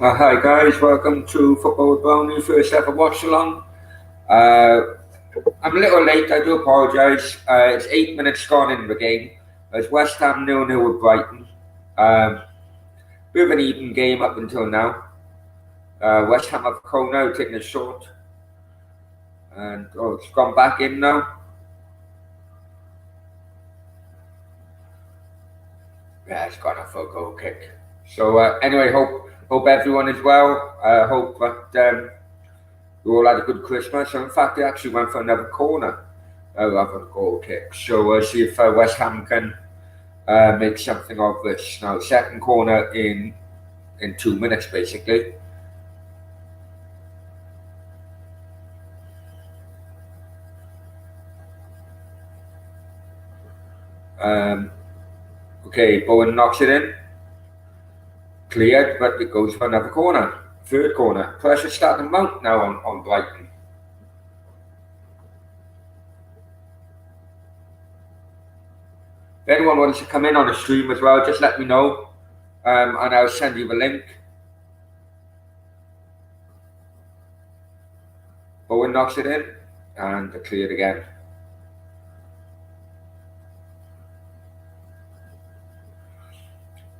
Hi guys, welcome to Football with Brownie, first ever watch along. I'm a little late, I do apologise. It's 8 minutes gone in the game. It's West Ham 0-0 with Brighton. Bit of an even game up until now. West Ham have corner, taking a short. And it's gone back in now. Yeah, it's gone off for a goal kick. So anyway, hope everyone is well. Hope that we all had a good Christmas. And in fact, they actually went for another corner rather than a goal kick. So we'll see if West Ham can make something of this. Now, second corner in 2 minutes, basically. Okay, Bowen knocks it in. Cleared, but it goes for another corner. Third corner. Pressure starting to mount now on Brighton. If anyone wants to come in on a stream as well, just let me know. And I'll send you the link. Bowen knocks it in. And cleared again.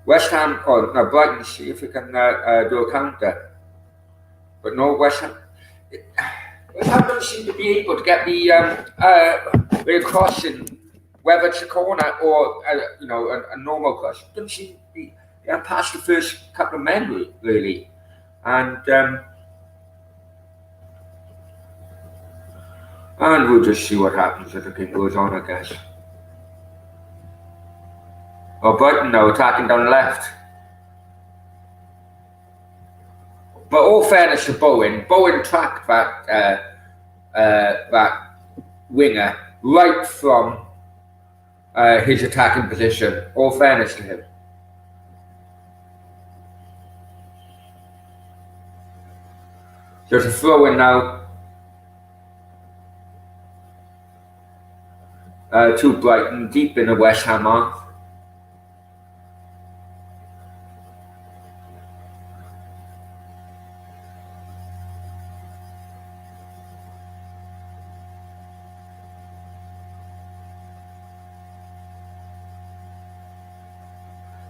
West Ham, Brighton, see if we can do a counter. But no, West Ham don't seem to be able to get the crossing, whether it's a corner or a normal cross. Don't seem to be past the first couple of men really, and we'll just see what happens as the game goes on, I guess. Oh, Brighton now attacking down the left. But all fairness to Bowen tracked that winger right from his attacking position. All fairness to him. There's a throw in now to Brighton, deep in the West Ham half.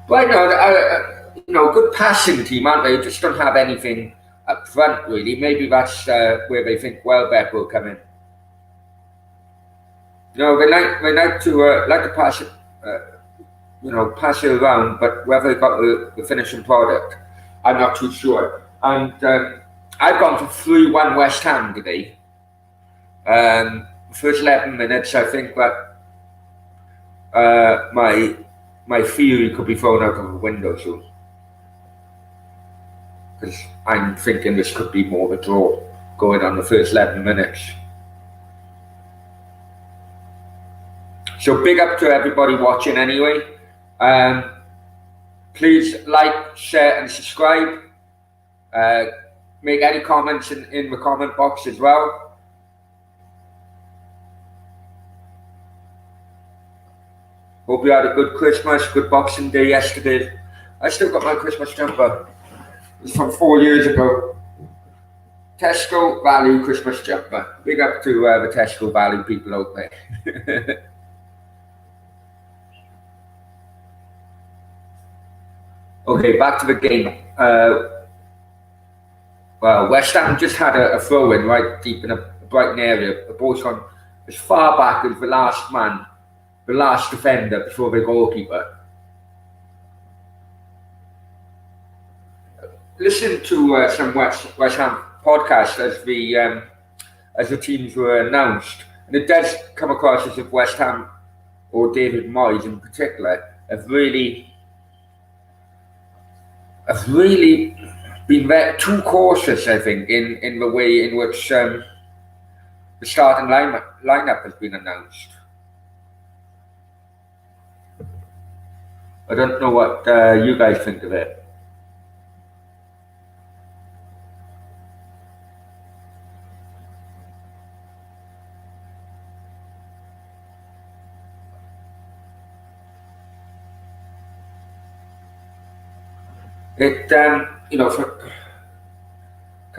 Brighton, good passing team, aren't they? Just don't have anything up front, really. Maybe that's where they think Welbeck will come in. They like to pass it, pass it around, but whether they got the finishing product, I'm not too sure. And I've gone for 3-1 West Ham today. First 11 minutes, I think that my theory could be thrown out of the window soon. Because I'm thinking this could be more of a draw going on the first 11 minutes. So big up to everybody watching anyway. Please like, share and subscribe. Make any comments in the comment box as well. Hope you had a good Christmas, good Boxing Day yesterday. I still got my Christmas jumper. It's from 4 years ago. Tesco Value Christmas jumper. Big up to the Tesco Value people out there. Okay, back to the game. West Ham just had a throw in right deep in a Brighton area. The ball's gone as far back as the last man, the last defender before the goalkeeper. Listen to some West Ham podcasts as the teams were announced, and it does come across as if West Ham, or David Moyes in particular, have really been too cautious, I think, in the way in which the starting lineup has been announced. I don't know what you guys think of it.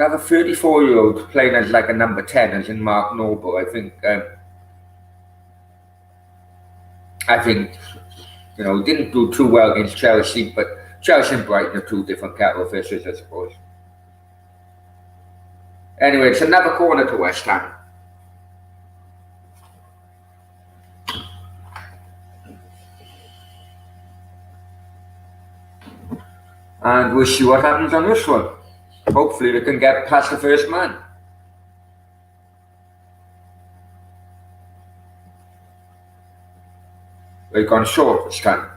to have a 34-year-old playing as like a number 10, as in Mark Noble, I think, you know, didn't do too well against Chelsea, but Chelsea and Brighton are two different kettle of fishes, I suppose. Anyway, it's another corner to West Ham. And we'll see what happens on this one. Hopefully we can get past the first man. They've gone short this time.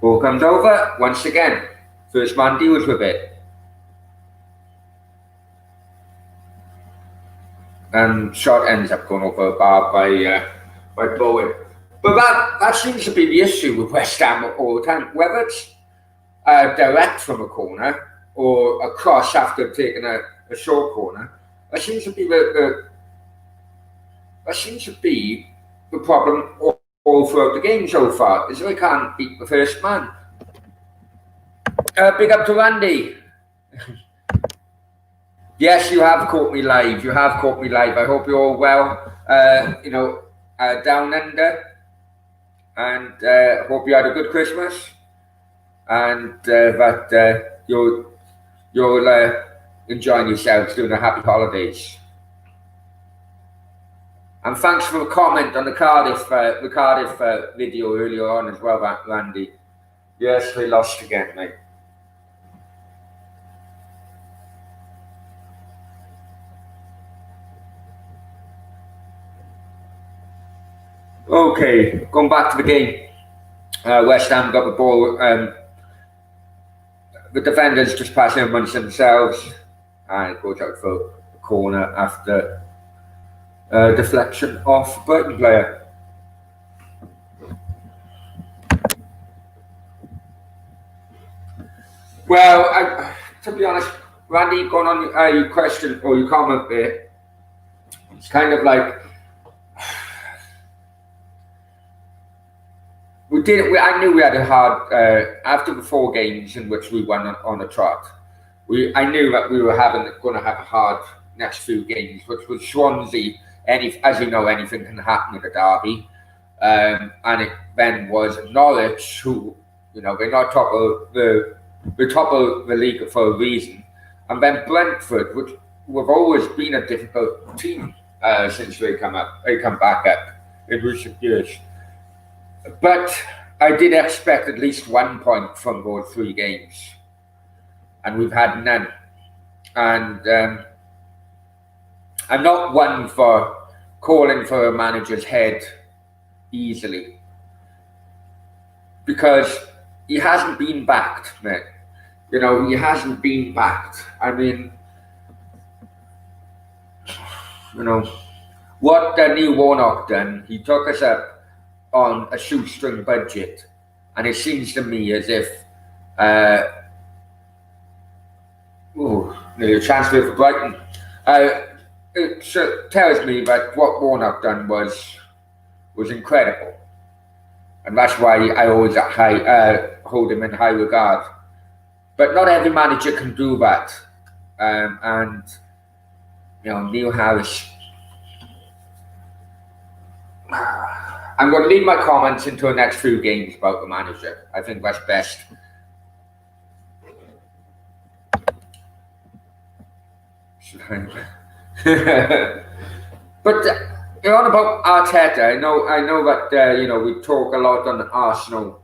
Ball comes over once again. First man deals with it. And shot ends up going over a bar by Bowen. But that seems to be the issue with West Ham all the time. Whether it's direct from a corner or a cross after taking a short corner, that seems to be the problem all throughout the game so far, is they can't beat the first man. Big up to Randy. Yes, you have caught me live. I hope you're all well, you know, down under. And hope you had a good Christmas. And that you're enjoying yourselves, doing a happy holidays. And thanks for the comment on the Cardiff video earlier on as well, Randy. Yes, they lost again, mate. Okay, going back to the game. West Ham got the ball. The defenders just passing amongst themselves, and it goes out for a corner after deflection off Brighton player. Well, to be honest, Randy, going on your question or your comment there, it's kind of like I knew we had a hard after the 4 games in which we won on a trot. I knew that we were going to have a hard next few games, which was Swansea. As you know, anything can happen in a derby, and it then was Norwich, who, you know, they're not top of the league for a reason, and then Brentford, which have always been a difficult team since they come back up in recent years. But I did expect at least 1 point from those 3 games, and we've had none. And I'm not one for calling for a manager's head easily, because he hasn't been backed, mate. You know, he hasn't been backed. I mean, you know, what Neil Warnock done, he took us up on a shoestring budget, and it seems to me as if nearly a transfer for Brighton. It tells me that what Warnock done was incredible, and that's why I always hold him in high regard. But not every manager can do that, and you know, Neil Harris. I'm going to leave my comments into the next few games about the manager. I think that's best. But you're on about Arteta. I know that you know, we talk a lot on Arsenal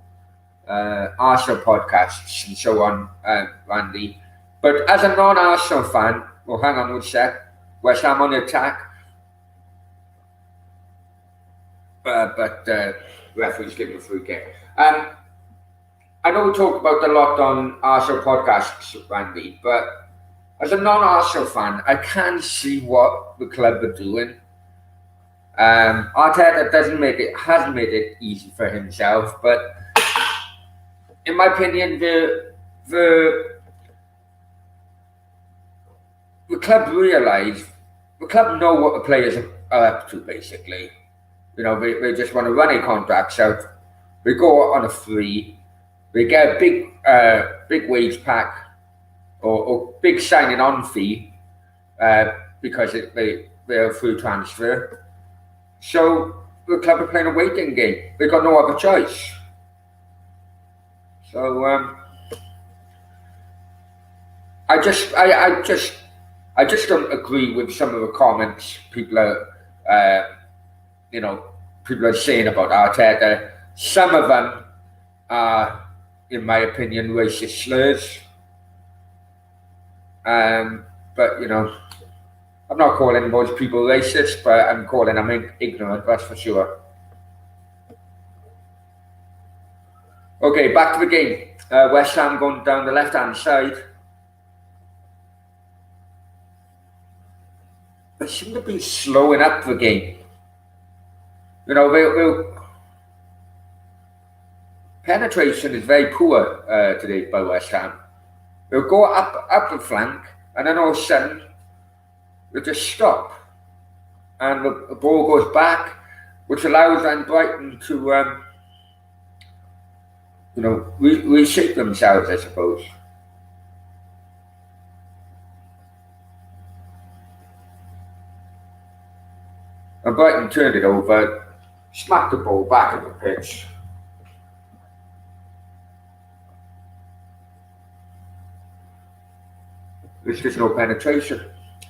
podcasts and so on, Randy. But as a non-Arsenal fan, well, hang on one sec. West Ham on the attack. But referee's giving a free kick. I know we talk about a lot on Arsenal podcasts, Randy, but as a non-Arsenal fan, I can see what the club are doing. Arteta hasn't made it easy for himself, but in my opinion, the club know what the players are up to, basically. You know, they just want to run a contracts out. They go on a free. They get a big wage pack, or big signing on fee because they're through transfer. So the club are playing a waiting game. They've got no other choice. So I just don't agree with some of the comments people are saying about Arteta. Some of them are, in my opinion, racist slurs. But I'm not calling most people racist, but I'm calling them ignorant, that's for sure. Okay, back to the game. West Ham going down the left-hand side. They seem to be slowing up the game. Penetration is very poor today by West Ham. They'll go up the flank, and then all of a sudden, they'll just stop. And the ball goes back, which allows Brighton to, reshape themselves, I suppose. And Brighton turned it over, smacked the ball back at the pitch. There's just no penetration.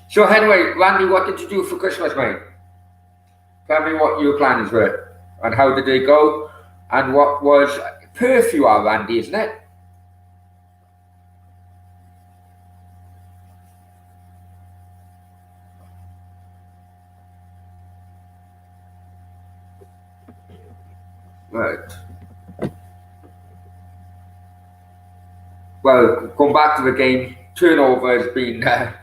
So anyway, Randy, what did you do for Christmas, mate? Tell me what your plans were, and how did they go, and what was Perth you are, Randy, isn't it? Right. Well, going back to the game, turnover has been, the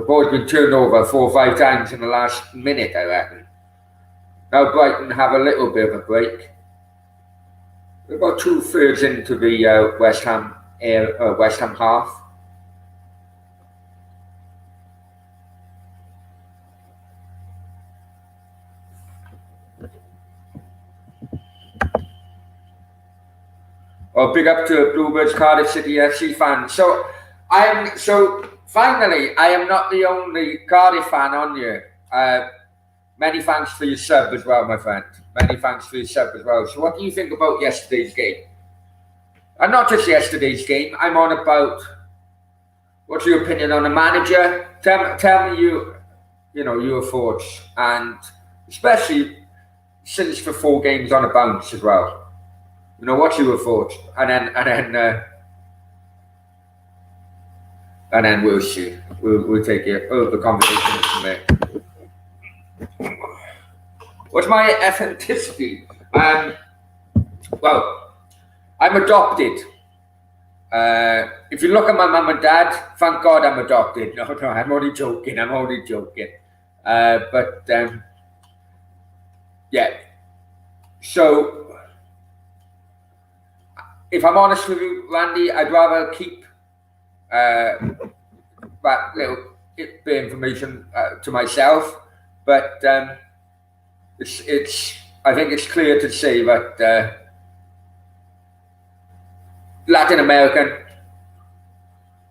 ball's been turned over 4 or 5 times in the last minute, I reckon. Now Brighton have a little bit of a break. We're about 2/3 into the West Ham half. Oh, big up to Bluebirds Cardiff City FC fans. So finally, I am not the only Cardiff fan on here. Many thanks for your sub as well, my friend. Many thanks for your sub as well. So what do you think about yesterday's game? And not just yesterday's game, I'm on about what's your opinion on the manager? Tell me your thoughts, and especially since the 4 games on a bounce as well. What's your thoughts? And then we'll see. We'll take it over the conversation from there. What's my ethnicity? Well, I'm adopted. If you look at my mum and dad, thank God I'm adopted. No, I'm only joking. But yeah. So, if I'm honest with you, Randy, I'd rather keep that little bit of information to myself. But I think it's clear to say that Latin American,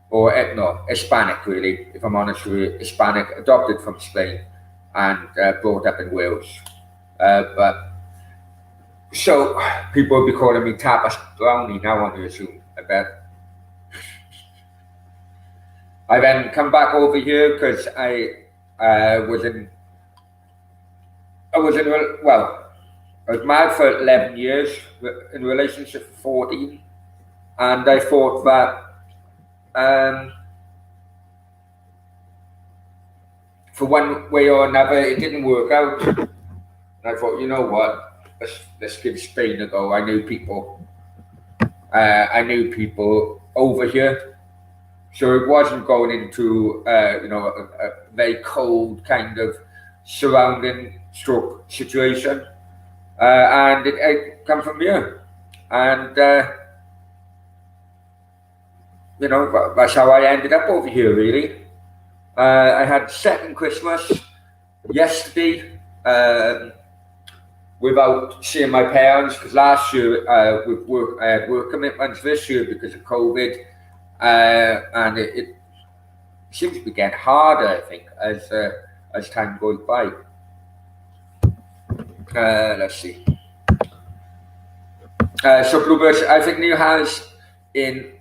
or Hispanic, really, if I'm honest with you, Hispanic, adopted from Spain and brought up in Wales. But so people will be calling me Tapas Brownie now, on here soon, I bet. I then come back over here because I was married for 11 years, in a relationship for 14, and I thought that for one way or another it didn't work out, and I thought, you know what, let's give Spain a go. I knew people over here, so it wasn't going into a very cold kind of surrounding stroke situation, and it come from here, and that's how I ended up over here, really. I had second Christmas yesterday without seeing my parents, because last year I had work commitments. This year, because of COVID, and it seems to be getting harder, I think, as time goes by. Let's see. So Bluebirds, I think Neil Harris in.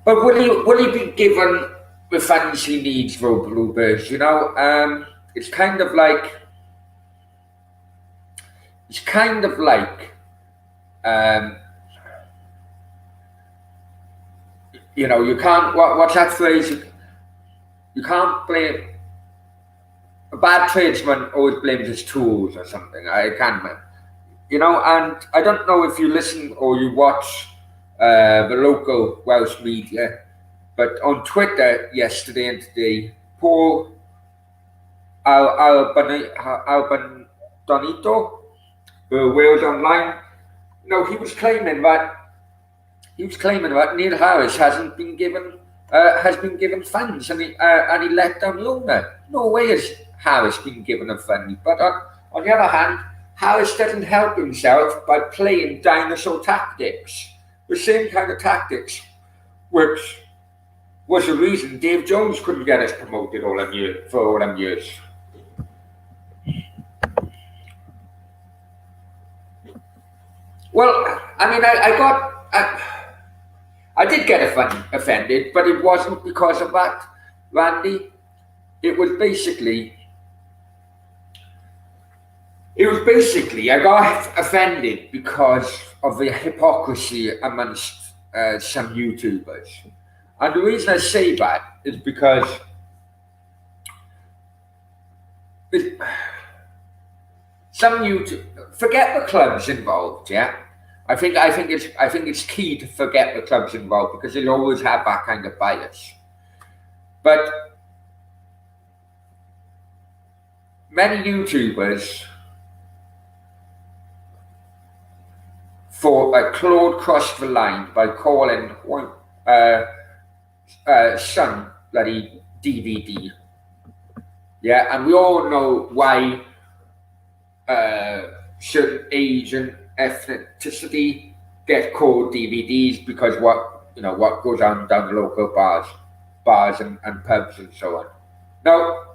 But will he be given the funds he needs for Bluebirds? You know, it's kind of like. You know, you can't. What's that phrase? You can't blame. A bad tradesman always blames his tools or something. I can't. You know, and I don't know if you listen or you watch the local Welsh media, but on Twitter yesterday and today, Paul Albandonito, Wales Online, no, he was claiming that Neil Harris has been given funds, and he let down the owner. No way has Harris been given a fund. But on the other hand, Harris doesn't help himself by playing dinosaur tactics, the same kind of tactics, which was the reason Dave Jones couldn't get us promoted for all them years. Well, I mean, I did get offended, but it wasn't because of that, Randy. It was basically I got offended because of the hypocrisy amongst some YouTubers. And the reason I say that is because some YouTube, forget the clubs involved, yeah? I think it's key to forget the clubs involved because they'll always have that kind of bias. But many YouTubers thought Claude crossed the line by calling son bloody DVD. Yeah, and we all know why certain age and ethnicity get called DVDs because what goes on down the local bars and pubs and so on. Now,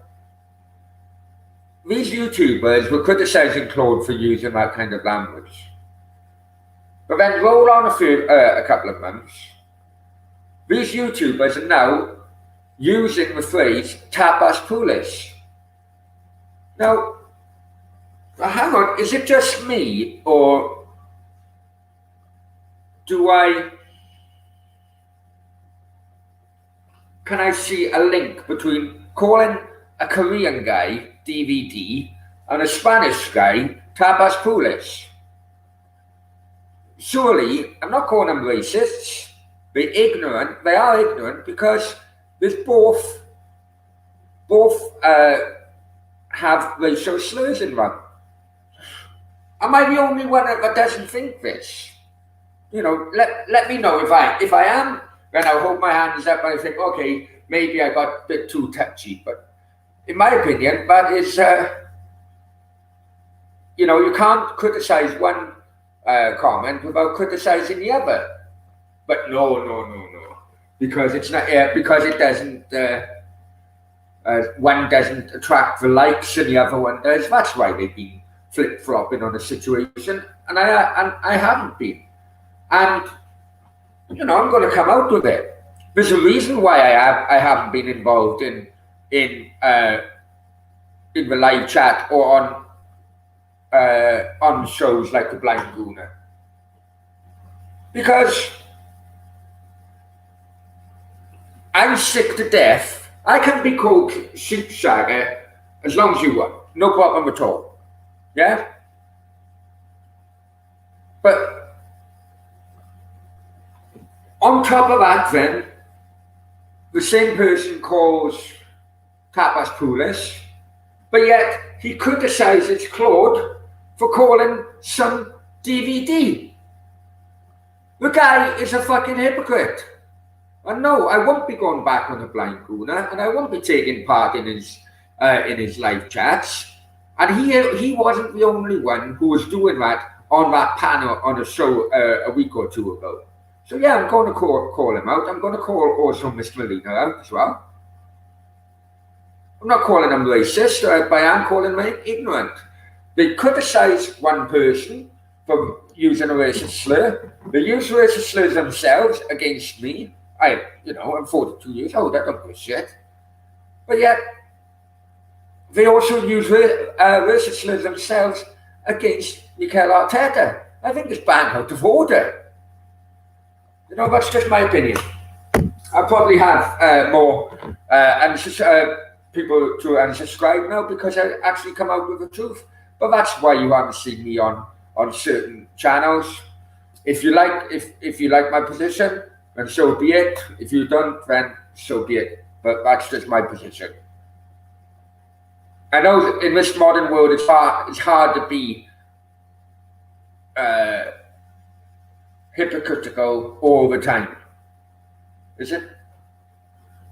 these YouTubers were criticizing Claude for using that kind of language. But then roll on a couple of months, these YouTubers are now using the phrase tapas pulis. Now, hang on, is it just me, or can I see a link between calling a Korean guy DVD and a Spanish guy tapas pulis? Surely, I'm not calling them racists. They're ignorant. They are ignorant because there's both have racial slurs in them. Am I the only one that doesn't think this? You know, let me know if I am. Then I'll hold my hands up and I think, okay, maybe I got a bit too touchy. But in my opinion, that is, you can't criticize one comment without criticizing the other. But no, because it's not because it doesn't. One doesn't attract the likes and the other one does. That's why they've been flip-flopping on a situation, and I haven't been. And I'm going to come out with it. There's a reason why I haven't been involved in the live chat or on shows like the Blind Gooner, because I'm sick to death. I can be called sheep shagger as long as you want, no problem at all. Yeah, but on top of that, then the same person calls tapas pulis, but yet he criticizes Claude for calling some DVD. The guy is a fucking hypocrite. And no, I won't be going back on the Blind Gooner, and I won't be taking part in his live chats. And he wasn't the only one who was doing that on that panel on a show a week or two ago. So yeah, I'm going to call him out. I'm going to call also Mr. Molina out as well. I'm not calling him racist, but I am calling him ignorant. They criticise one person for using a racist slur. They use racist slurs themselves against me. I'm 42 years old. I don't give a shit. But yet, they also use racist slurs themselves against Mikel Arteta. I think it's bang out of order. That's just my opinion. I probably have more people to unsubscribe now because I actually come out with the truth. But that's why you haven't seen me on certain channels. If you like my position, then so be it. If you don't, then so be it. But that's just my position. I know in this modern world it's hard to be hypocritical all the time. Is it?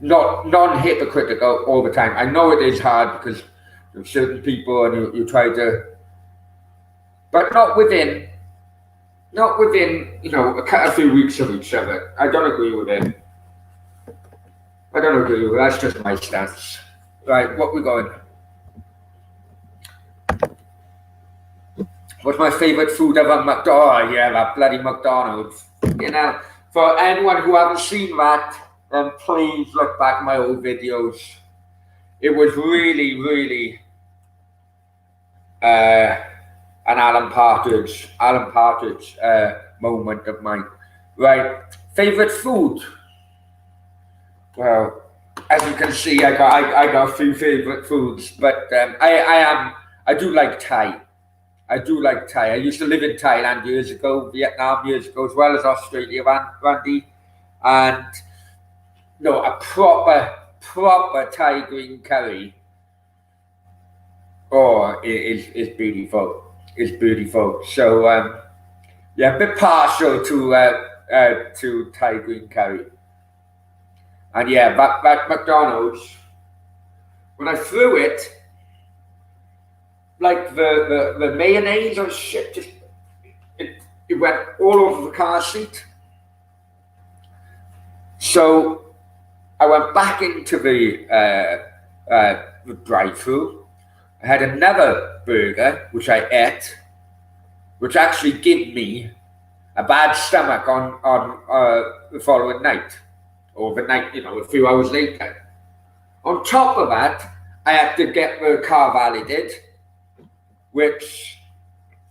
Not non-hypocritical all the time. I know it is hard because there's certain people and you try to, but not within a few weeks of each other. I don't agree with it. That's just my stance. Right, what we going? What's my favourite food ever? Oh yeah, that bloody McDonald's. For anyone who hasn't seen that, then please look back at my old videos. It was really, really an Alan Partridge moment of mine. Right, favourite food. Well, as you can see, I got a few favourite foods, but I do like Thai. I used to live in Thailand years ago, Vietnam years ago, as well as Australia, Randy. And a proper Thai green curry. Oh, is beautiful. It's beautiful. So a bit partial to Thai green curry. And yeah, that McDonald's, when I threw it, like the mayonnaise or shit, just it went all over the car seat. So I went back into the drive-through. I had another burger which I ate, which actually gave me a bad stomach on the following night, or the night, a few hours later. On top of that, I had to get the car validated, which,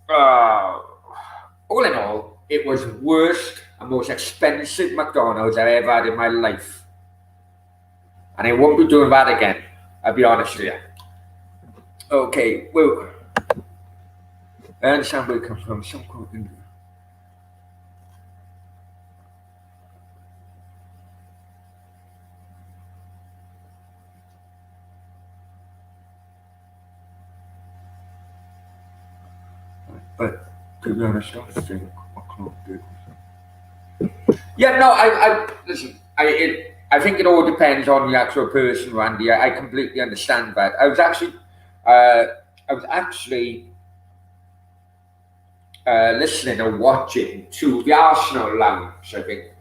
all in all, it was the worst and most expensive McDonald's I ever had in my life. And I won't be doing that again, I'll be honest with you. Okay, well, I understand where it comes from. Some cooking. But to be honest, I think yeah, no, I listen. I think it all depends on the actual person, Randy. I completely understand that. I was actually listening or watching to the Arsenal Lounge, I think,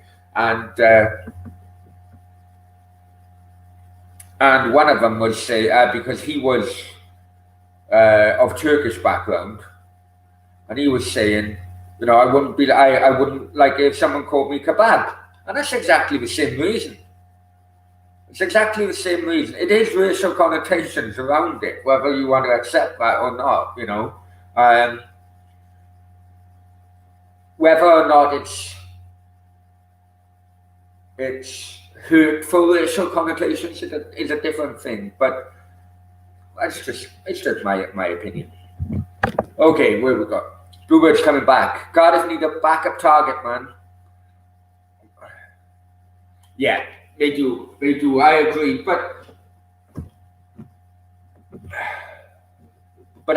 and one of them was because he was of Turkish background, and he was saying, I wouldn't like if someone called me kebab, and that's exactly the same reason. It's exactly the same reason. It is racial connotations around it, whether you want to accept that or not. Whether or not it's hurtful racial connotations is a different thing, but it's just my opinion. Okay, where we got? Bluebird's coming back. Cardiff need a backup target, man. Yeah, they do. I agree, but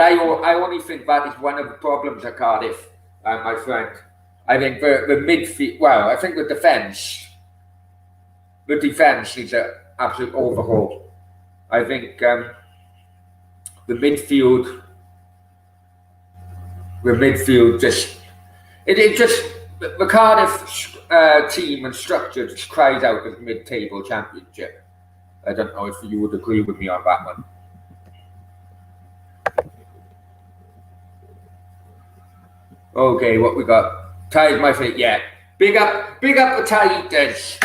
I only think that is one of the problems at Cardiff, my friend. I think the midfield. Well, I think the defense needs an absolute overhaul. I think the midfield just the Cardiff team and structure just cries out as mid-table championship. I don't know if you would agree with me on that one. Okay, what we got? Tide my feet, yeah. Big up the Tiders.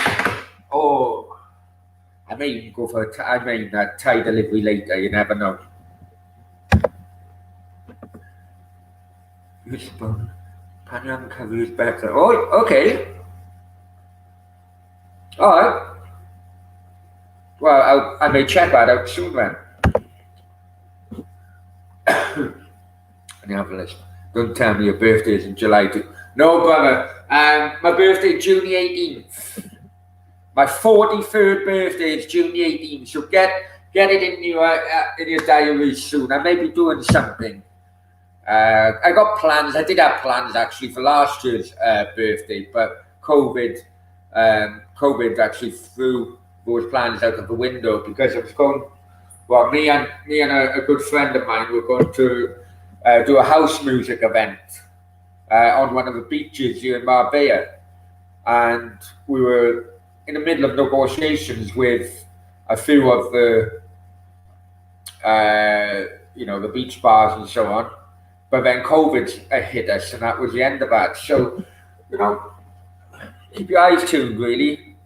Oh, I may even go for a Tide delivery later. You never know. Panam covers better. Oh, okay. All right. Well, I may check that out soon then. Don't tell me your birthday is in July too. No, brother. My birthday is June the 18th. My 43rd birthday is June the 18th. So get it in your diary soon. I may be doing something. I got plans. I did have plans actually for last year's birthday, but COVID actually threw those plans out of the window because I was going. Well, me and a good friend of mine were going to do a house music event on one of the beaches here in Marbella, and we were in the middle of negotiations with a few of the the beach bars and so on. But then COVID hit us, and that was the end of that. So, keep your eyes tuned, really.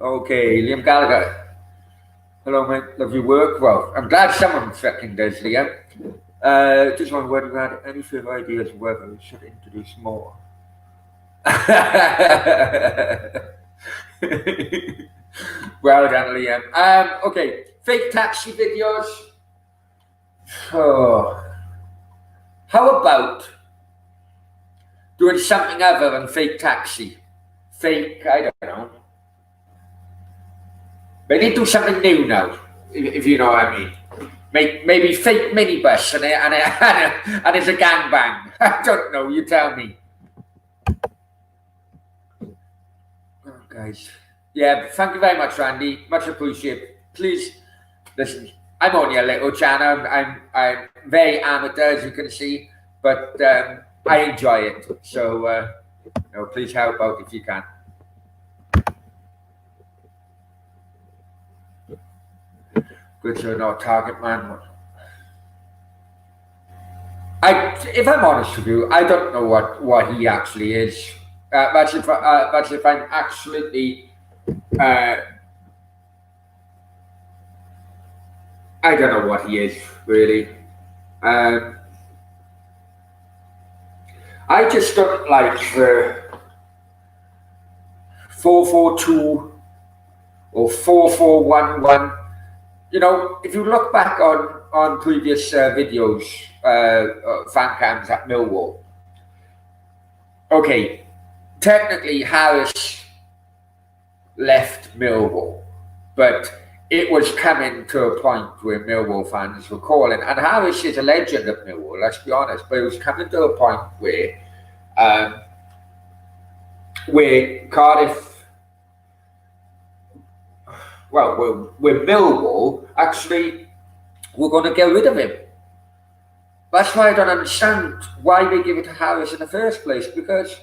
Okay, Liam Gallagher. Hello, mate. Love your work. Well, I'm glad someone fucking does, Liam. Just wondering whether you had any further ideas of whether we should introduce more. Well done, Liam. Okay, fake taxi videos. Oh, how about doing something other than fake taxi? Fake, I don't know. They need to do something new now, if you know what I mean. Maybe fake minibus and it's a gangbang. I don't know, you tell me. Oh, guys. Yeah, thank you very much, Randy. Much appreciated. Please, listen. I'm only a little channel. I'm very amateur, as you can see, but I enjoy it. So please help out if you can. Good to know, target man. If I'm honest with you, I don't know what he actually is. That's if I'm absolutely. I don't know what he is, really. I just don't like the 442 or 4411. If you look back on previous videos, fan cams at Millwall, okay, technically Harris left Millwall, but it was coming to a point where Millwall fans were calling, and Harris is a legend at Millwall, let's be honest, but it was coming to a point where Cardiff, where Millwall actually were going to get rid of him. That's why I don't understand why they give it to Harris in the first place, because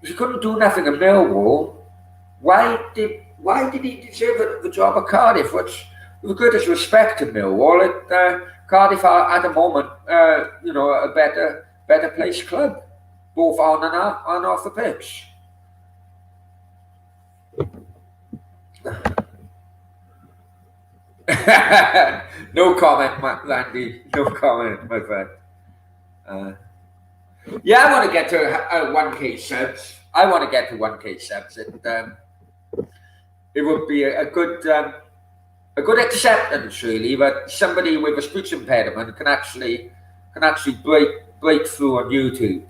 he couldn't do nothing at Millwall. Why did he deserve the job at Cardiff? Which, with the greatest respect to Millwall, Cardiff are at the moment, a better placed club, both on and off the pitch. No comment, Randy. No comment, my friend. I want to get to 1K subs. I want to get to 1K subs. It would be a good acceptance, really, that somebody with a speech impediment can actually break through on YouTube.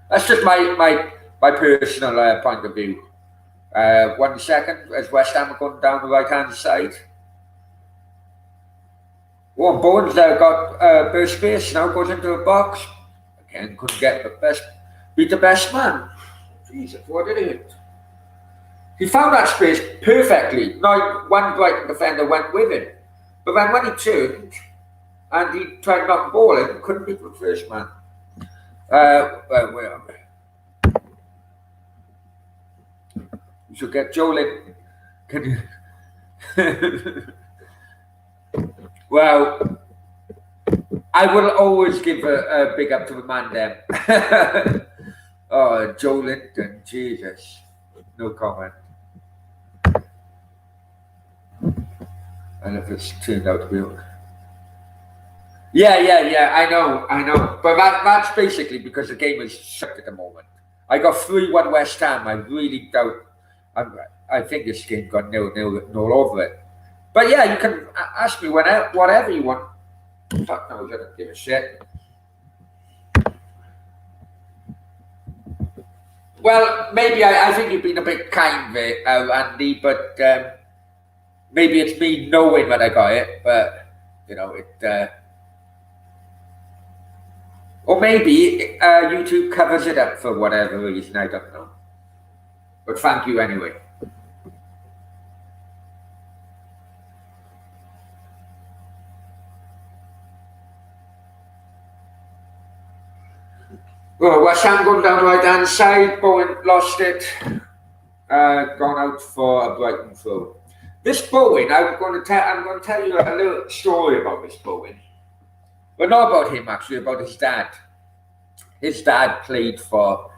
That's just my personal point of view. 1 second, as West Ham are going down the right-hand side. Warren Bones there got burst space, now goes into a box. Again, couldn't beat the best man. Jesus, what did he? He found that space perfectly. Now, one Brighton defender went with him. But then when he turned and he tried to knock the ball in, couldn't beat the first man. Where am I? You should get Jolin. Can you? Well, I will always give a big up to the man then. Oh, Joe Linton, Jesus. No comment. And if it's turned out to be. Yeah, I know. But that's basically because the game is sucked at the moment. I got 3-1 West Ham. I really doubt. I think this game got 0-0 all over it. But yeah, you can ask me whatever you want. Fuck no, I don't give a shit. Well, maybe I think you've been a bit kind there, Andy, but maybe it's me knowing that I got it, but you know it. Or maybe YouTube covers it up for whatever reason, I don't know. But thank you anyway. Well, West Ham going down the right hand side, Bowen lost it, gone out for a Brighton throw. This Bowen, I'm going to tell you a little story about this Bowen. Well, not about him actually, about his dad. His dad played for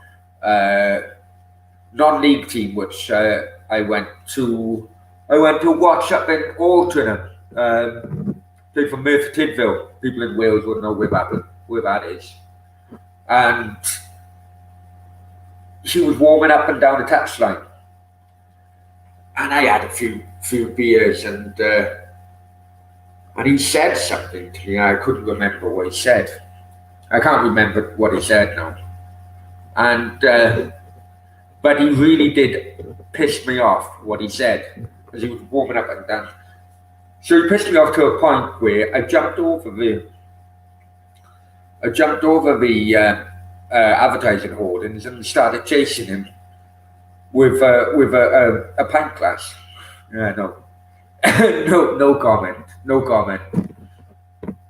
non-league team, which I went to watch up in Altrincham. Played for Merthyr Tydfil. People in Wales would know where that is. And she was warming up and down the touchline, and I had a few beers, and he said something to me. I couldn't remember what he said. I can't remember what he said now. And but he really did piss me off what he said, because he was warming up and down. So he pissed me off to a point where I jumped over the advertising hoardings and started chasing him with a pint glass. No, no comment.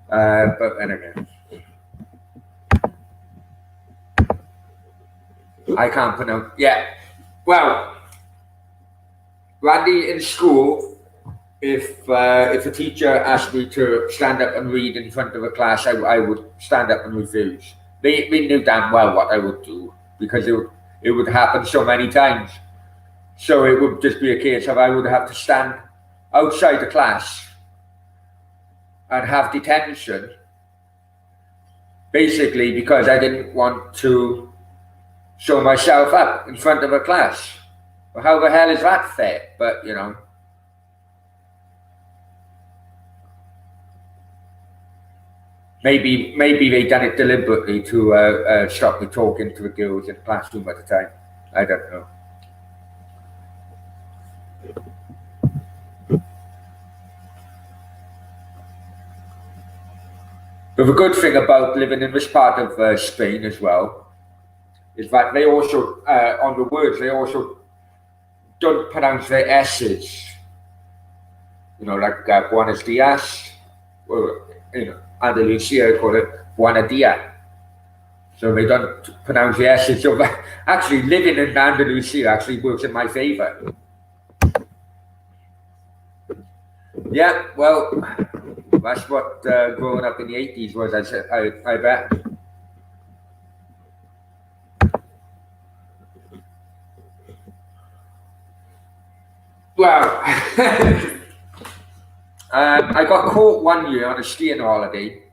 But then again, I can't pronounce. Yeah, well, Randy, in school, if a teacher asked me to stand up and read in front of a class, I would stand up and refuse. They knew damn well what I would do, because it would happen so many times. So it would just be a case of I would have to stand outside the class and have detention, basically because I didn't want to show myself up in front of a class. Well, how the hell is that fair? But you know. Maybe they done it deliberately to stop me talking to the girls in the classroom at the time. I don't know. But the good thing about living in this part of Spain as well is that they also, on the words, they also don't pronounce their S's. You know, like Buenos Dias, or, you know, Andalusia call it Buena Dia. So they don't pronounce the S's. So actually living in Andalusia actually works in my favor. Yeah, well, that's what growing up in the 80s was, I bet. Well, I got caught one year on a skiing holiday,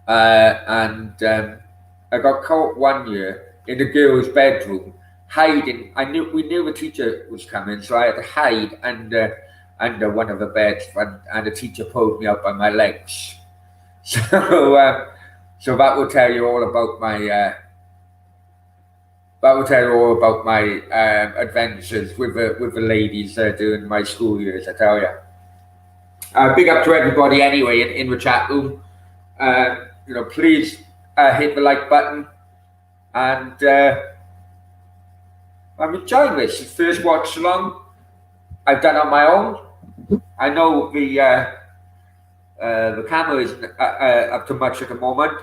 and I got caught one year in the girls' bedroom hiding. We knew the teacher was coming, so I had to hide under one of the beds, and the teacher pulled me out by my legs. So that will tell you all about my. That will tell you all about my adventures with the ladies during my school years. I tell you. Big up to everybody anyway in the chat room. You know, please hit the like button, and I'm enjoying this. It's the first watch along I've done on my own. I know the camera isn't up to much at the moment,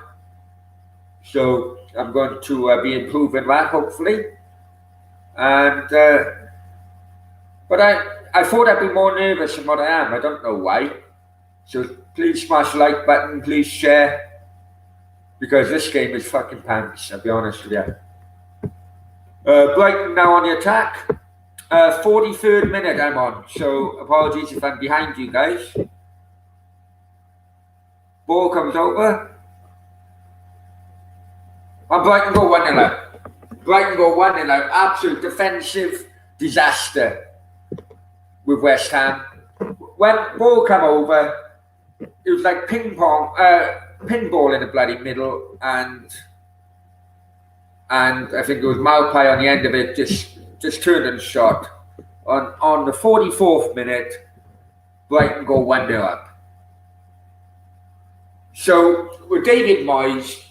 So I'm going to be improving that hopefully. And but I thought I'd be more nervous than what I am. I don't know why. So please smash the like button, please share, because this game is fucking pants, I'll be honest with you. Brighton now on the attack. 43rd minute I'm on, so apologies if I'm behind you guys. Ball comes over. And Brighton go 1-0 up. Brighton go 1-0 up. Absolute defensive disaster with West Ham. When ball come over, it was like ping pong, pinball in the bloody middle, and I think it was Malpai on the end of it, just turned and shot. On the 44th minute, Brighton go 1-0 up. So with David Moyes,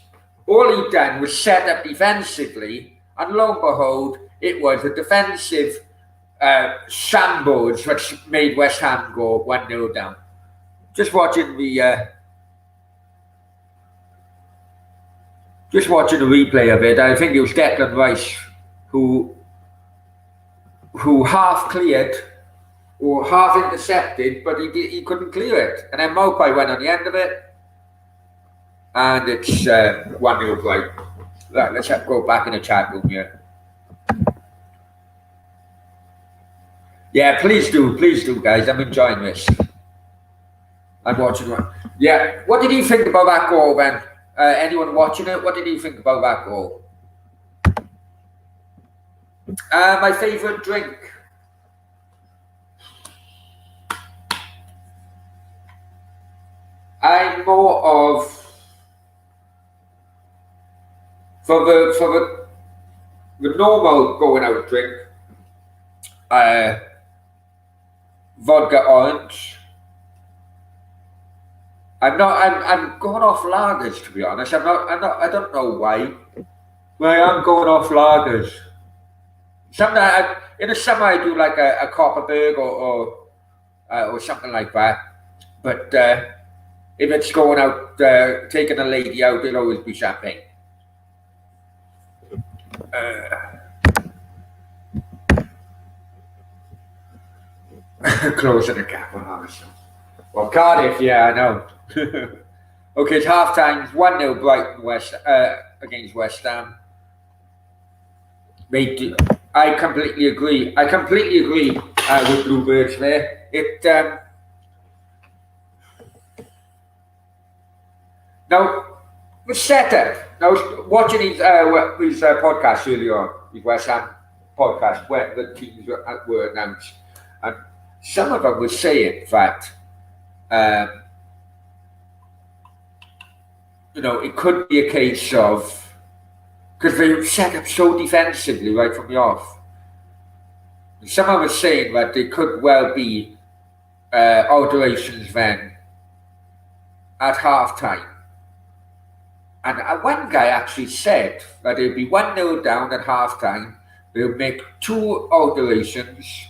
all he'd done was set up defensively, and lo and behold, it was a defensive shambles which made West Ham go 1-0 down. Just watching the replay of it, I think it was Declan Rice who half cleared or half intercepted, but he couldn't clear it. And then Mopai went on the end of it, and it's 1-0 Brighton. Right, let's go back in the chat room here. Yeah, please do, guys. I'm enjoying this. I'm watching one. Yeah, what did you think about that goal, then? Anyone watching it? What did you think about that goal? My favourite drink. I'm more of for the normal going out drink. Vodka orange. I'm going off lagers, to be honest. I don't know why. But I am going off lagers. Sometimes in the summer I do like a Copperberg or something like that. But if it's going out, taking a lady out, it'll always be champagne. Closing the gap on Arsenal. Well, Cardiff, yeah, I know. Okay, it's half time. 1-0 Brighton against West Ham. I completely agree. With Bluebirds there. Now the setup. I was watching his podcast earlier on, his West Ham podcast, where the teams were announced, and some of them were saying that it could be a case of, because they set up so defensively right from the off. Someone was saying that there could well be alterations then at half time. And one guy actually said that they'd be 1-0 down at half time. They'll make 2 alterations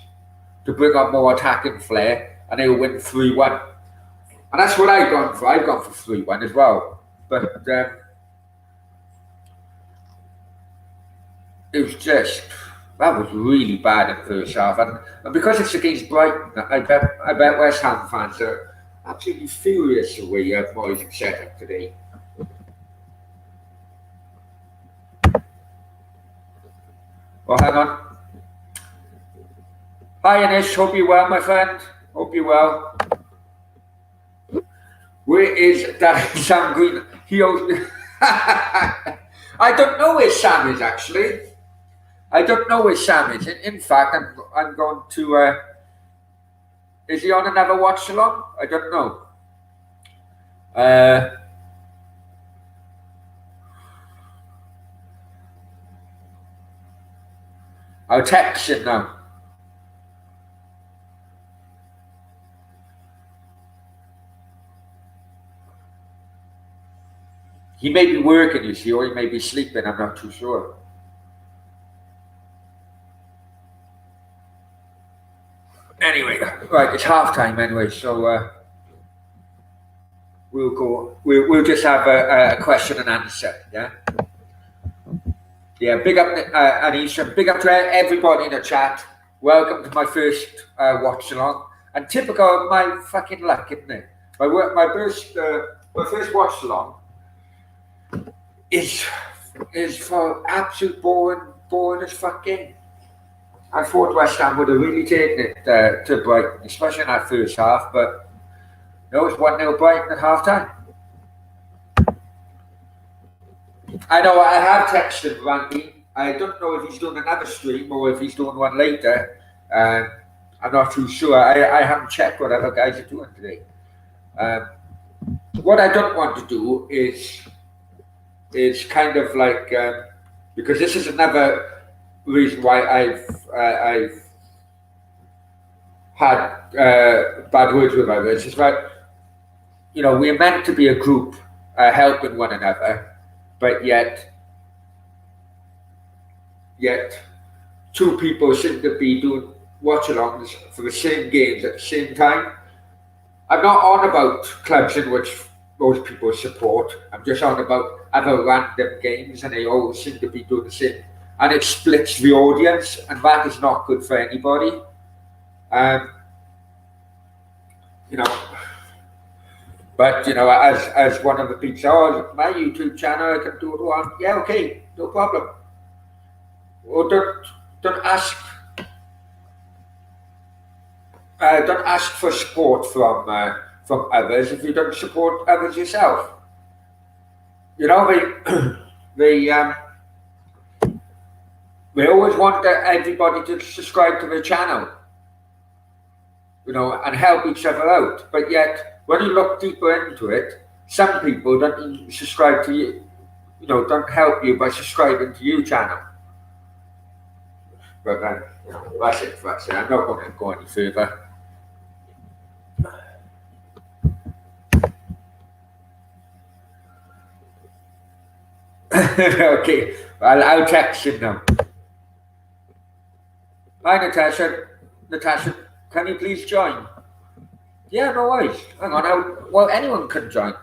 to bring on more attacking flair, and they'll win 3-1. And that's what I've gone for. I've gone for 3-1 as well. But it was that was really bad in the first half. And because it's against Brighton, I bet West Ham fans are absolutely furious the way Moyes set up today. Well, hang on. Hi, Anish. Hope you're well, my friend. Hope you're well. Where is that Sam Green? He owes. I don't know where Sam is, actually. I don't know where Sam is. In fact, I'm going to. Is he on another watch along? I don't know. I'll text him now. He may be working, you see, or he may be sleeping. I'm not too sure. Anyway, right, it's half time anyway, so We'll just have a question and answer. Yeah. Yeah. Big up, Anisha. Big up to everybody in the chat. Welcome to my first watch along. And typical of my fucking luck, isn't it? My first watch along is for absolute boring as fucking. I thought West Ham would have really taken it to Brighton, especially in that first half, but no, it's 1-0 Brighton at half time. I know I have texted Randy. I don't know if he's doing another stream or if he's doing one later. I'm not too sure. I haven't checked what other guys are doing today. What I don't want to do is kind of like because this is another reason why I've had bad words with others. It's like, you know, we're meant to be a group helping one another, but yet two people seem to be doing watch-alongs for the same games at the same time. I'm not on about clubs in which most people support. I'm just on about other random games, and they all seem to be doing the same. And it splits the audience, and that is not good for anybody. You know, but you know, as one of the people said, oh, my YouTube channel, I can do what I want. Yeah, okay, no problem. Well, don't ask for support from others if you don't support others yourself. You know, they always want everybody to subscribe to the channel, you know, and help each other out. But yet, when you look deeper into it, some people don't even subscribe to you, you know, don't help you by subscribing to your channel. But you know, that's it. I'm not going to go any further. Okay, I'll text him now. Hi, Natasha. Natasha, can you please join? Yeah, no worries. Hang on. Well, anyone can join.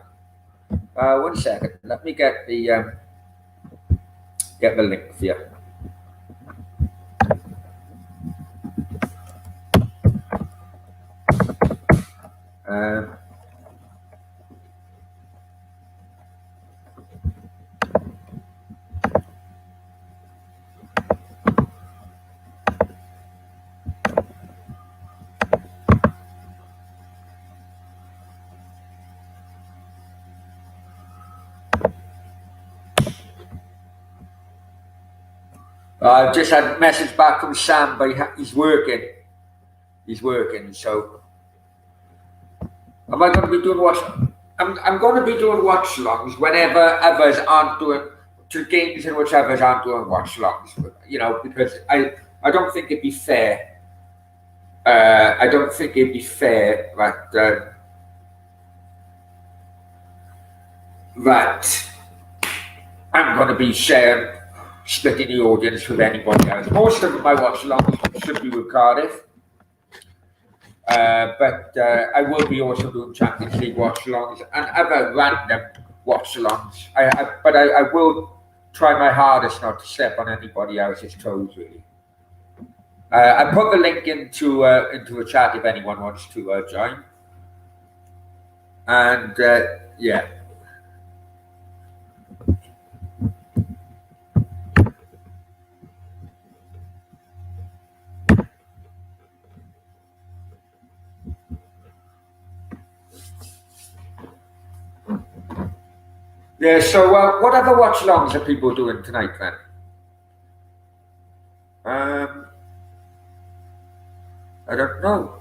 1 second. Let me get the link for you. I've just had a message back from Sam, but he's working. He's working, so am I going to be doing watch? I'm going to be doing watch-alongs whenever others aren't doing, to games in which others aren't doing watch-alongs. You know, because I don't think it'd be fair. I don't think it'd be fair that I'm going to be splitting the audience with anybody else. Most of my watch-alongs should be with Cardiff. But I will be also doing Champions League watch-alongs and other random watch-alongs. But I will try my hardest not to step on anybody else's toes, really. I put the link into a chat if anyone wants to join. And yeah. Yeah, so what other watch-alongs are people doing tonight, then? I don't know.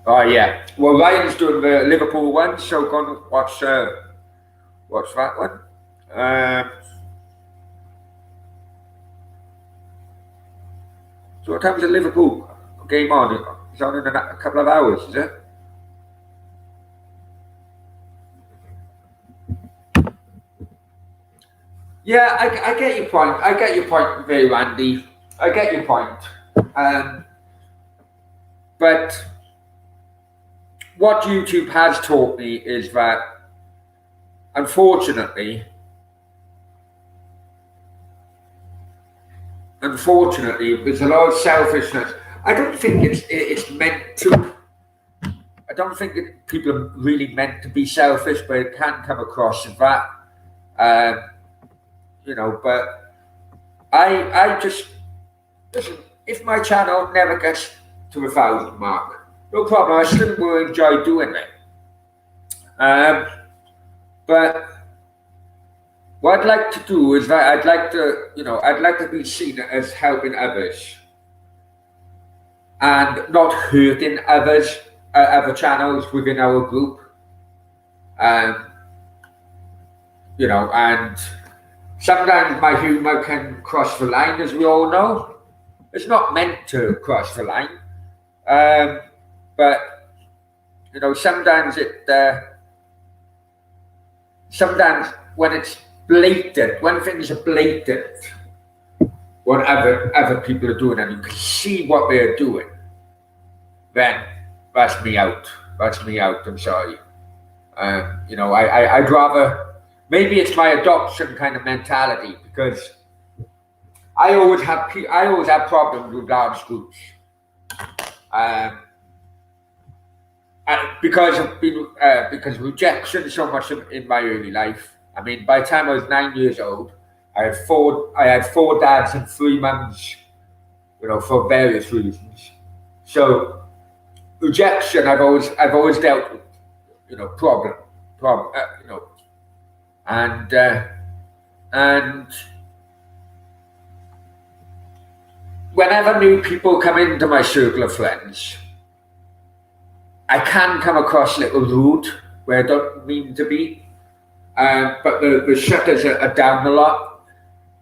Oh yeah. Well, Ryan's doing the Liverpool one, so go and watch that one. So what time's the Liverpool game on? It's on in a couple of hours, is it? Yeah, I get your point. I get your point very, Randy. I get your point. But what YouTube has taught me is that, unfortunately, there's a lot of selfishness. I don't think it's meant to. I don't think that people are really meant to be selfish, but it can come across as that. But I just listen. If my channel never gets to 1,000 mark, no problem. I still will enjoy doing it. But what I'd like to do is that I'd like to be seen as helping others and not hurting others, other channels within our group. And sometimes my humor can cross the line, as we all know. It's not meant to cross the line, but sometimes when it's blatant, when things are blatant, what other people are doing, and you can see what they're doing, then that's me out. That's me out. I'm sorry. I'd rather, maybe it's my adoption kind of mentality, because I always have problems with large groups, and because rejection so much in my early life. I mean, by the time I was 9 years old, I had four dads and 3 mums, for various reasons. So rejection, I've always dealt with, problem, and whenever new people come into my circle of friends, I can come across a little rude where I don't mean to be, but the shutters are down a lot.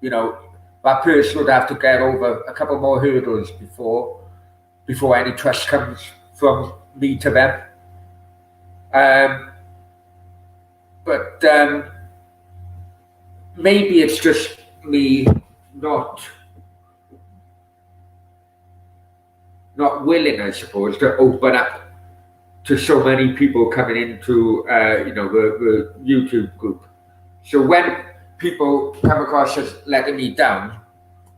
That person would have to get over a couple more hurdles before any trust comes from me to them. But maybe it's just me not willing, I suppose, to open up to so many people coming into the YouTube group. So when people come across as letting me down,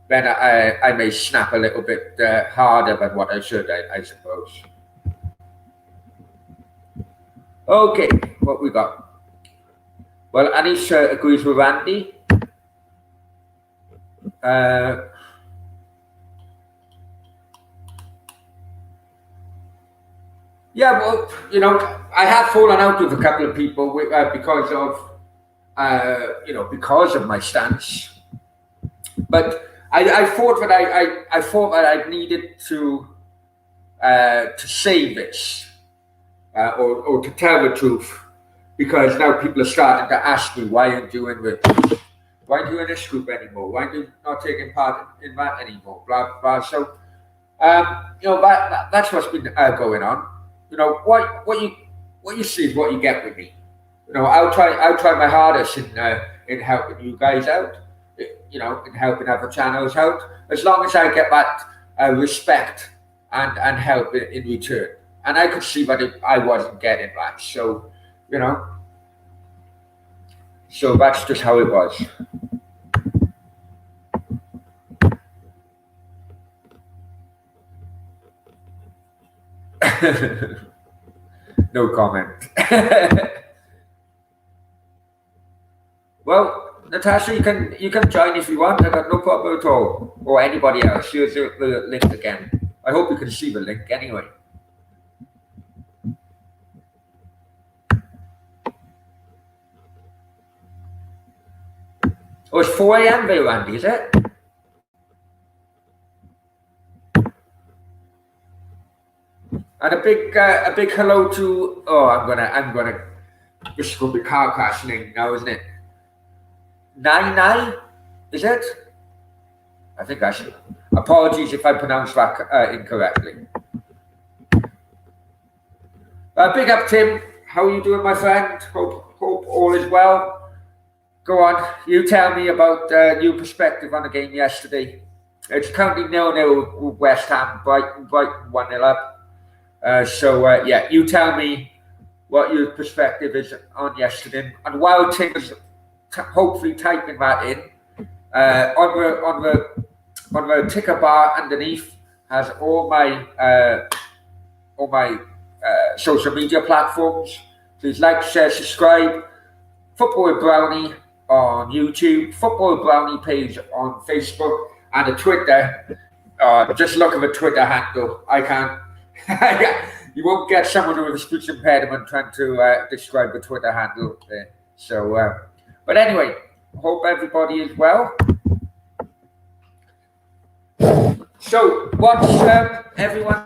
then I may snap a little bit harder than what I should, I suppose. Okay, what we got? Well, Anisha agrees with Andy. Yeah, well, I have fallen out with a couple of people because of my stance. But I thought that I needed to say this or to tell the truth, because now people are starting to ask me, why aren't you in this group anymore? Why are you not taking part in that anymore? Blah blah. So that's what's been going on. What you see is what you get with me. I'll try my hardest in helping you guys out, in helping other channels out, as long as I get that respect and help in return. And I could see that I wasn't getting that, so so that's just how it was. No comment. Well, Natasha, you can join if you want. I got no problem at all. Or anybody else. Here's the link again. I hope you can see the link anyway. Oh, it's 4 a.m. there, Randy, is it? And a big hello to, this is going to be car crashing now, isn't it? Nine, is it? I think I should. Apologies if I pronounced that incorrectly. Big up, Tim. How are you doing, my friend? Hope all is well. Go on. You tell me about your perspective on the game yesterday. It's currently 0-0 with West Ham. Brighton 1-0 up. Yeah, you tell me what your perspective is on yesterday. And while Tim is hopefully typing that in, on the ticker bar underneath has all my social media platforms. Please like, share, subscribe. Football with Brownie on YouTube, Football with Brownie page on Facebook, and a Twitter. Just look at the Twitter handle. I can't. You won't get someone with a speech impediment trying to describe the Twitter handle there. But anyway, hope everybody is well. So, what's everyone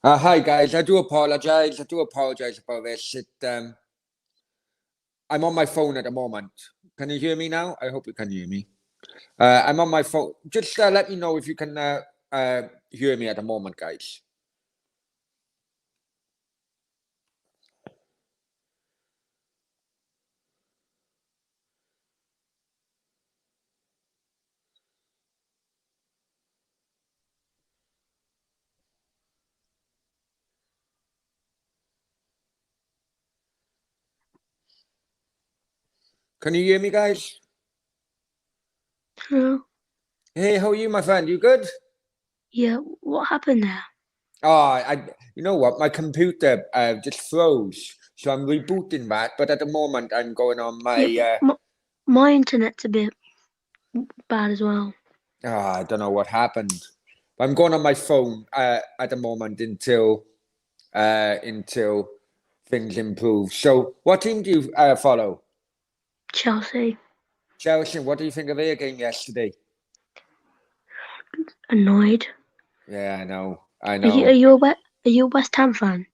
Hi guys, I do apologize. I do apologize about this. I'm on my phone at the moment. Can you hear me now? I hope you can hear me. I'm on my phone. Just let me know if you can hear me at the moment, guys. Can you hear me, guys? Hello? Hey, how are you, my friend? You good? Yeah, what happened there? Oh, you know what? My computer just froze, so I'm rebooting that. But at the moment, I'm going on Yeah, my. my internet's a bit bad as well. I don't know what happened. I'm going on my phone at the moment until things improve. So, what team do you follow? Chelsea, Chelsea. What do you think of their game yesterday? annoyed. Yeah, I know. I Are you know. are you a West, are you a West Ham fan?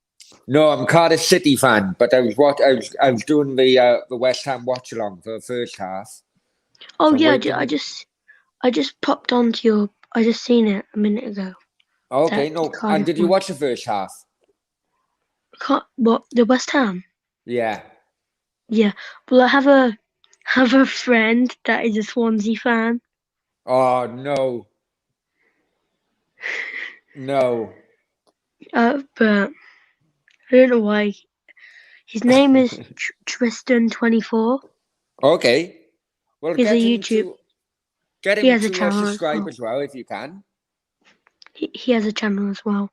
No, I'm Cardiff City fan, but I was doing the West Ham watch along for the first half. Oh So I'm yeah, waiting. I just popped onto your. I just seen it a minute ago. Okay, That no. And Cardiff did you one. watch the first half? What the West Ham? Yeah. Yeah. Well, I have a friend that is a Swansea fan. Oh no, no. But I don't know why. His name is Tristan 24. Okay. Well, He's a get him YouTube. to get He him has a to channel as subscribe well. as well if you can. He has a channel as well.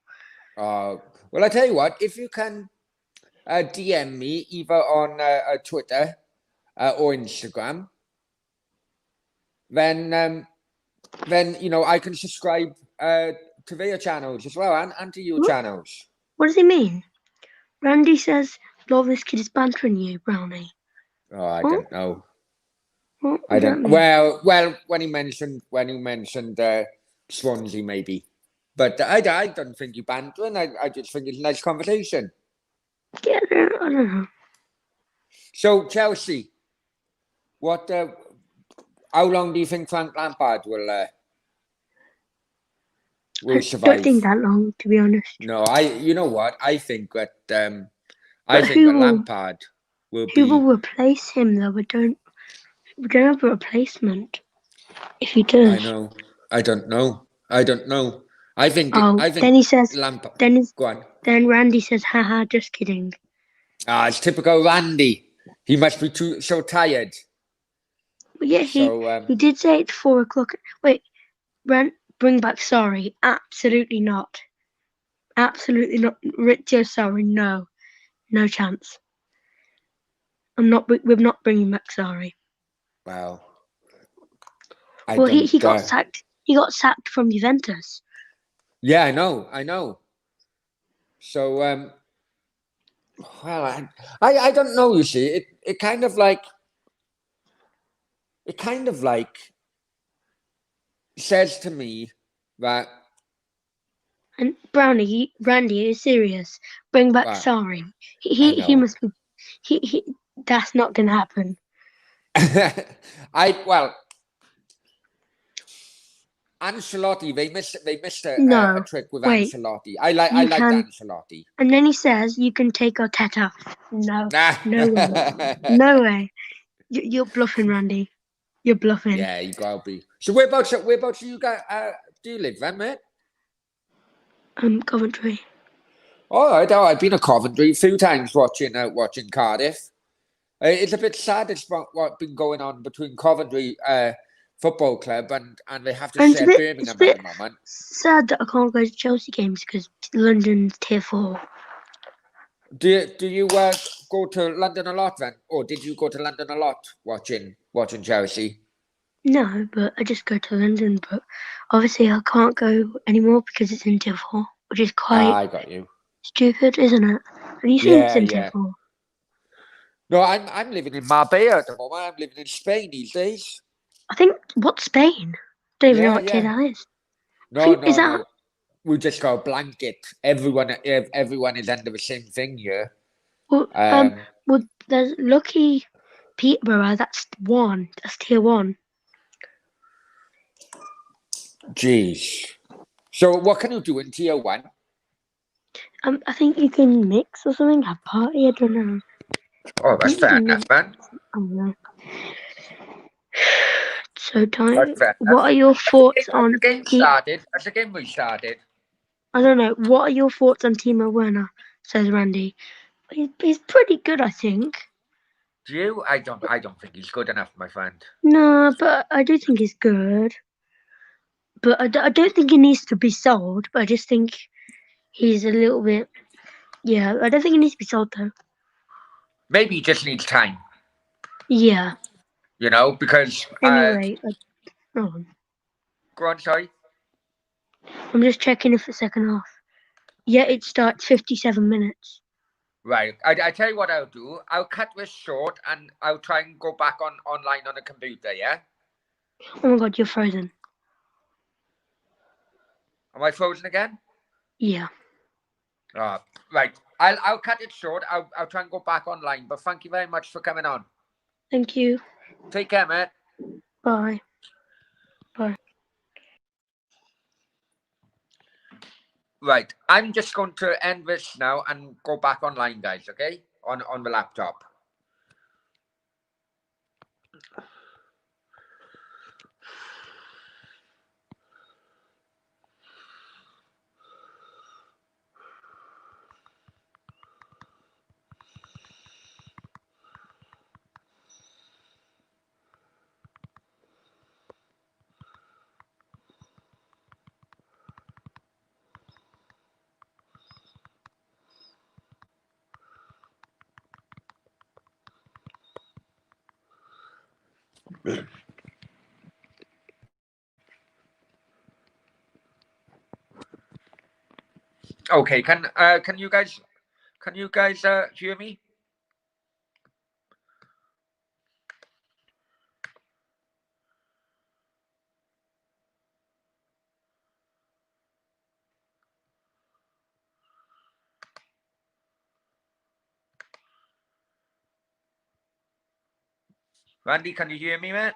Well, I tell you what, if you can DM me either on Twitter or Instagram, then I can subscribe to their channels as well and to your channels. What does he mean? Randy says, love this kid is bantering you, Brownie. Oh, I What? don't know. What I does that don't. mean? Well, when he mentioned Swansea, maybe, but I don't think you bantering. I just think it's a nice conversation. Yeah, I don't know. So Chelsea, what? How long do you think Frank Lampard will I don't think survive? that long, to be honest. No, you know what? I But think that Lampard will who will be. replace him though? We don't have a replacement. If he I does. know. I don't know. I don't know. I think. Oh, I think then he says, Lampard. then is, Go on. then Randy says, haha, just kidding. It's typical Randy. He must be so tired. But yeah, So he did say it's 4 o'clock. Wait, bring back sorry. Absolutely not. Absolutely not. Richard, sorry, no. No chance. We're not bringing back sorry. well, I Well, don't. he got sacked. He got sacked from Juventus. Yeah, I know. I know. So well, I don't know. You see, it kind of like says to me that And Randy is serious. Bring back sorry. I He know. must be. He. That's not gonna happen. Well, Ancelotti. They missed a No. trick with Wait. Ancelotti. I You liked can. Ancelotti. And then he says you can take Arteta. No. Nah. No way. No way. You're bluffing, Randy. You're bluffing. Yeah, you gotta be. So whereabouts you got do you live then, mate? Coventry. All right, I've been to Coventry a few times watching Cardiff. It's a bit sad it's what been going on between Coventry Football Club and they have to And share it's a Birmingham at the bit moment. sad that I can't go to Chelsea games because London's tier 4. Do you go to London a lot then, or did you go to London a lot watching Chelsea? No, but I just go to London. But obviously, I can't go anymore because it's in tier 4, which is quite I got you. stupid, isn't it? Have you seen it's Yeah, in tier yeah. 4? No, I'm living in Marbella at the moment. I'm living in Spain these days. I think, what, Spain? Don't even know Yeah, what tier yeah. that is. I No, think, is no, that, no. we just got a blanket. Everyone is under the same thing here. Well, well, there's Lucky Peterborough. That's one. That's tier 1. Jeez. So what can you do in tier 1? I think you can mix or something. Have party. I don't know. Oh, that's fair enough, man. I don't know. So, That's fair what are your thoughts on the game started? Has the game restarted? I don't know. What are your thoughts on Timo Werner? Says Randy. He's pretty good, I think. Do you? I don't think he's good enough, my friend. No, but I do think he's good. But I don't think he needs to be sold. But I just think he's a little bit. Yeah, I don't think he needs to be sold though. Maybe he just needs time. Yeah. You know, because Anyway, go on, sorry. I'm just checking if the second half. Yeah, it starts 57 minutes. Right. I tell you what I'll do. I'll cut this short and I'll try and go back online on the computer, yeah? Oh my god, you're frozen. Am I frozen again? Yeah. Right. I'll cut it short. I'll try and go back online. But thank you very much for coming on. Thank you. Take care, mate. Bye. Bye. Right. I'm just going to end this now and go back online, guys, okay? On the laptop. Okay, can you guys hear me? Randy, can you hear me, mate?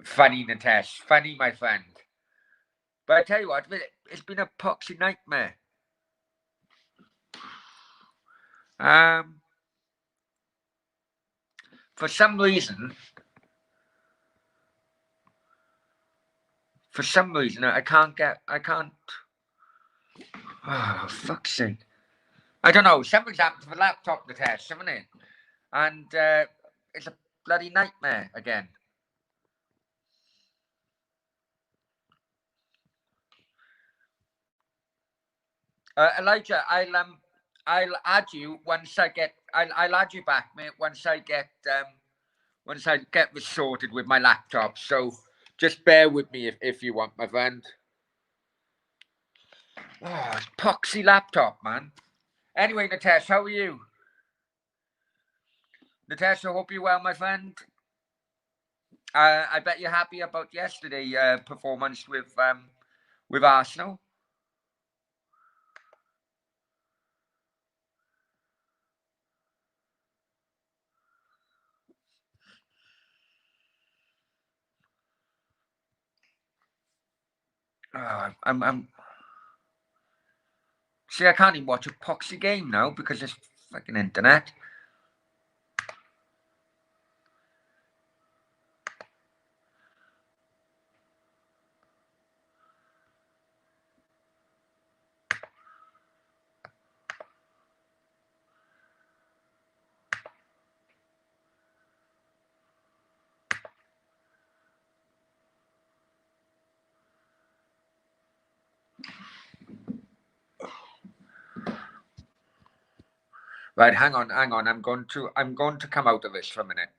Funny, Natesh. Funny, my friend. But I tell you what, it's been a poxy nightmare. For some reason, I can't. Oh, fuck's sake. I don't know. Something's happened to the laptop, Natesh, haven't it? And it's a bloody nightmare again. Elijah, I'll add you once I get. I'll add you back, mate. Once I get this sorted with my laptop. So just bear with me if you want, my friend. Oh, poxy laptop, man. Anyway, Natesh, how are you? Natesh, I hope you're well, my friend. I bet you're happy about yesterday's performance with Arsenal. I'm. See, I can't even watch a poxy game now because it's fucking internet. Right, hang on. I'm going to come out of this for a minute.